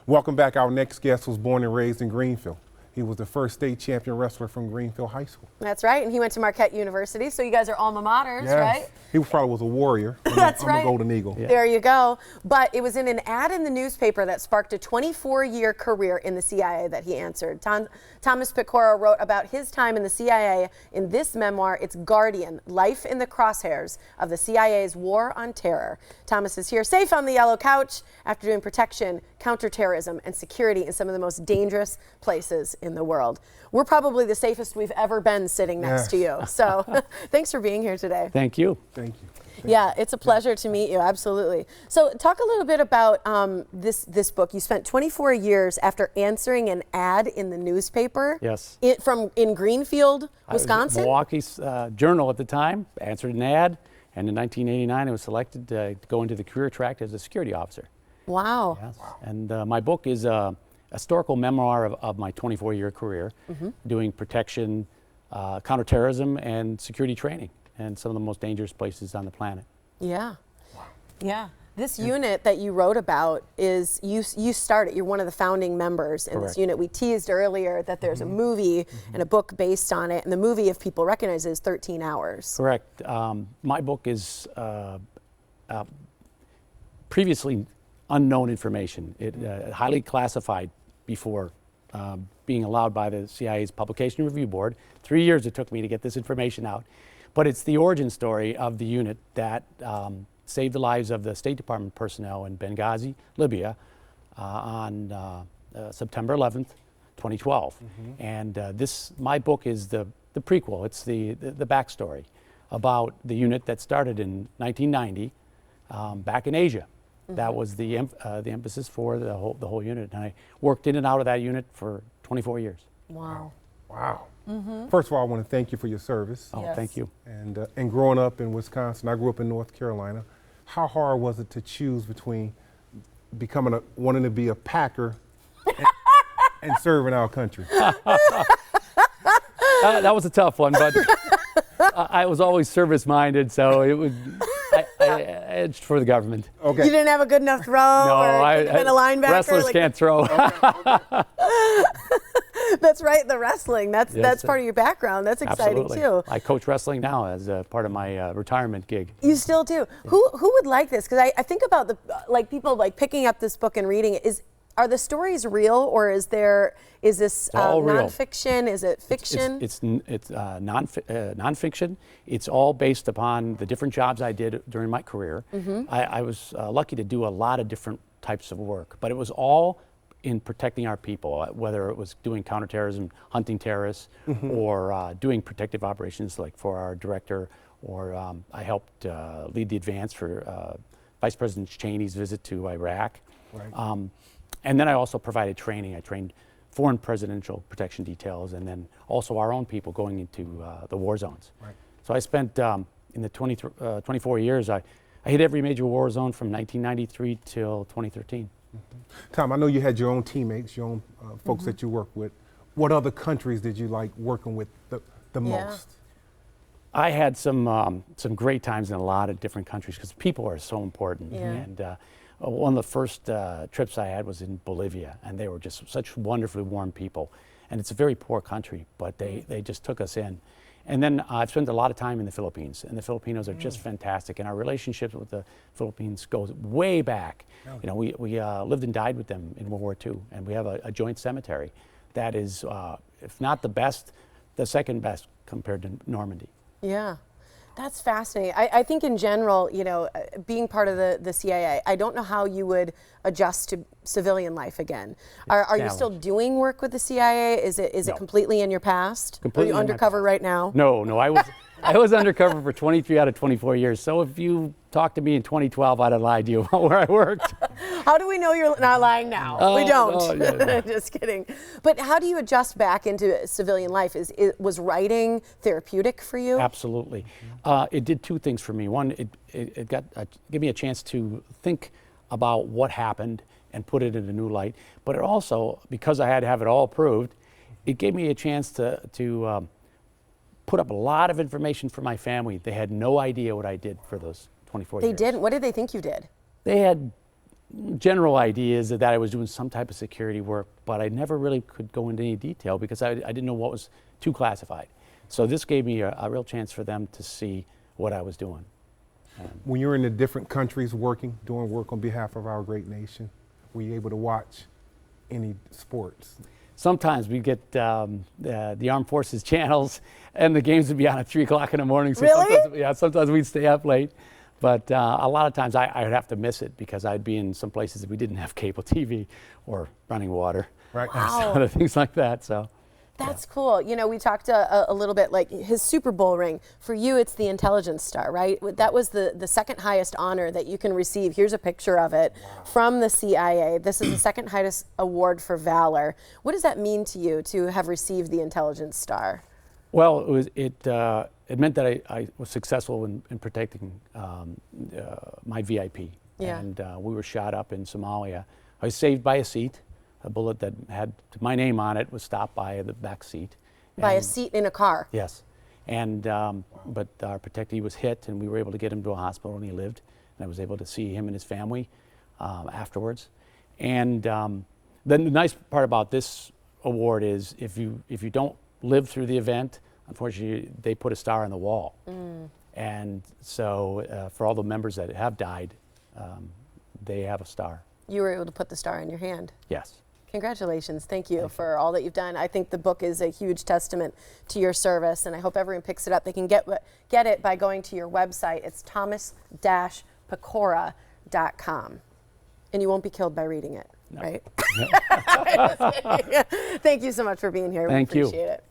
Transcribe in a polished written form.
Welcome back. Our next guest was born and raised in Greenfield. He was the first state champion wrestler from Greenfield High School. That's right, and he went to Marquette University, so you guys are alma maters, Yes. right? He probably was a warrior. That's right. I'm a Golden Eagle. Yeah. There you go. But it was in an ad in the newspaper that sparked a 24-year career in the CIA that he answered. Thomas Pecora wrote about his time in the CIA in this memoir, It's Guardian, Life in the Crosshairs of the CIA's War on Terror. Thomas is here safe on the yellow couch after doing protection, counter-terrorism, and security in some of the most dangerous places in the world. We're probably the safest we've ever been sitting next to you. So thanks for being here today. Thank you. Thank you. Yeah, it's a pleasure to meet you, absolutely. So talk a little bit about this book. You spent 24 years after answering an ad in the newspaper. Yes. In Greenfield, Wisconsin? Milwaukee's Journal at the time, answered an ad, and in 1989 I was selected to go into the career track as a security officer. Wow. Yes. And my book is a historical memoir of my 24-year career, doing protection, counterterrorism, and security training in some of the most dangerous places on the planet. Yeah. Wow. Yeah. This unit that you wrote about is, you started, you're one of the founding members in this unit. We teased earlier that there's a movie and a book based on it, and the movie, if people recognize it, is 13 Hours. Correct. My book is previously unknown information. It highly classified before being allowed by the CIA's Publication Review Board. 3 years it took me to get this information out. But it's the origin story of the unit that saved the lives of the State Department personnel in Benghazi, Libya, on September 11th, 2012. And my book is the prequel. It's the backstory about the unit that started in 1990 back in Asia. That was the emphasis for the whole unit. And I worked in and out of that unit for 24 years. Wow. Wow. First of all, I want to thank you for your service. Oh, thank you. And growing up in Wisconsin, I grew up in North Carolina. How hard was it to choose between wanting to be a Packer and serving our country? That was a tough one, but I was always service-minded, so I edged for the government. Okay. You didn't have a good enough throw? No, been a linebacker? Wrestlers can't throw. That's right, the wrestling. That's part of your background. That's exciting too. I coach wrestling now as a part of my retirement gig. You still do. Yeah. Who would like this? Because I think about people picking up this book and reading it. Are the stories real, or is this nonfiction? Is it fiction? It's nonfiction. It's all based upon the different jobs I did during my career. I was lucky to do a lot of different types of work, but it was all in protecting our people, whether it was doing counterterrorism, hunting terrorists, or doing protective operations like for our director, or I helped lead the advance for Vice President Cheney's visit to Iraq. Right. And then I also provided training. I trained foreign presidential protection details, and then also our own people going into the war zones. Right. So I spent, in the 24 years, I hit every major war zone from 1993 till 2013. Tom, I know you had your own teammates, your own folks that you work with. What other countries did you like working with the most? I had some great times in a lot of different countries because people are so important. Yeah. And one of the first trips I had was in Bolivia, and they were just such wonderfully warm people. And it's a very poor country, but they just took us in. And then I've spent a lot of time in the Philippines, and the Filipinos are just fantastic. And our relationships with the Philippines goes way back. Oh. You know, we lived and died with them in World War II, and we have a joint cemetery that is, if not the best, the second best compared to Normandy. Yeah. That's fascinating. I think in general, being part of the CIA, I don't know how you would adjust to civilian life again. Are you still doing work with the CIA? Is it completely in your past? Completely. Are you undercover right now? No, I was undercover for 23 out of 24 years. So if you talked to me in 2012, I'd have lied to you about where I worked. How do we know you're not lying now? We don't. Oh, yeah. Just kidding. But how do you adjust back into civilian life? Was writing therapeutic for you? Absolutely. It did two things for me. One, it gave me a chance to think about what happened and put it in a new light. But it also, because I had to have it all approved, it gave me a chance to put up a lot of information for my family. They had no idea what I did for those 24 years. They didn't? What did they think you did? They had general ideas that I was doing some type of security work, but I never really could go into any detail because I didn't know what was too classified. So this gave me a real chance for them to see what I was doing. When you're in the different countries working, doing work on behalf of our great nation, were you able to watch any sports? Sometimes we get the Armed Forces channels, and the games would be on at 3 o'clock in the morning. So Really? sometimes we'd stay up late. But a lot of times I would have to miss it because I'd be in some places that we didn't have cable TV or running water. Right. Wow. So things like that. So. That's cool. You know, we talked a little bit like his Super Bowl ring. For you, it's the Intelligence Star, right? That was the second highest honor that you can receive. Here's a picture of it from the CIA. This is the second highest award for valor. What does that mean to you to have received the Intelligence Star? Well, it meant that I was successful in protecting my VIP. Yeah. And we were shot up in Somalia. I was saved by a seat. A bullet that had my name on it was stopped by the back seat. By a seat in a car? Yes. And but our protectee was hit, and we were able to get him to a hospital, and he lived. And I was able to see him and his family afterwards. And then the nice part about this award is if you don't live through the event, unfortunately, they put a star on the wall. And so for all the members that have died, they have a star. You were able to put the star in your hand. Yes. Congratulations. Thank you for all that you've done. I think the book is a huge testament to your service, and I hope everyone picks it up. They can get it by going to your website. It's thomas-pecora.com. And you won't be killed by reading it, right? Thank you so much for being here. Thank we you. appreciate it.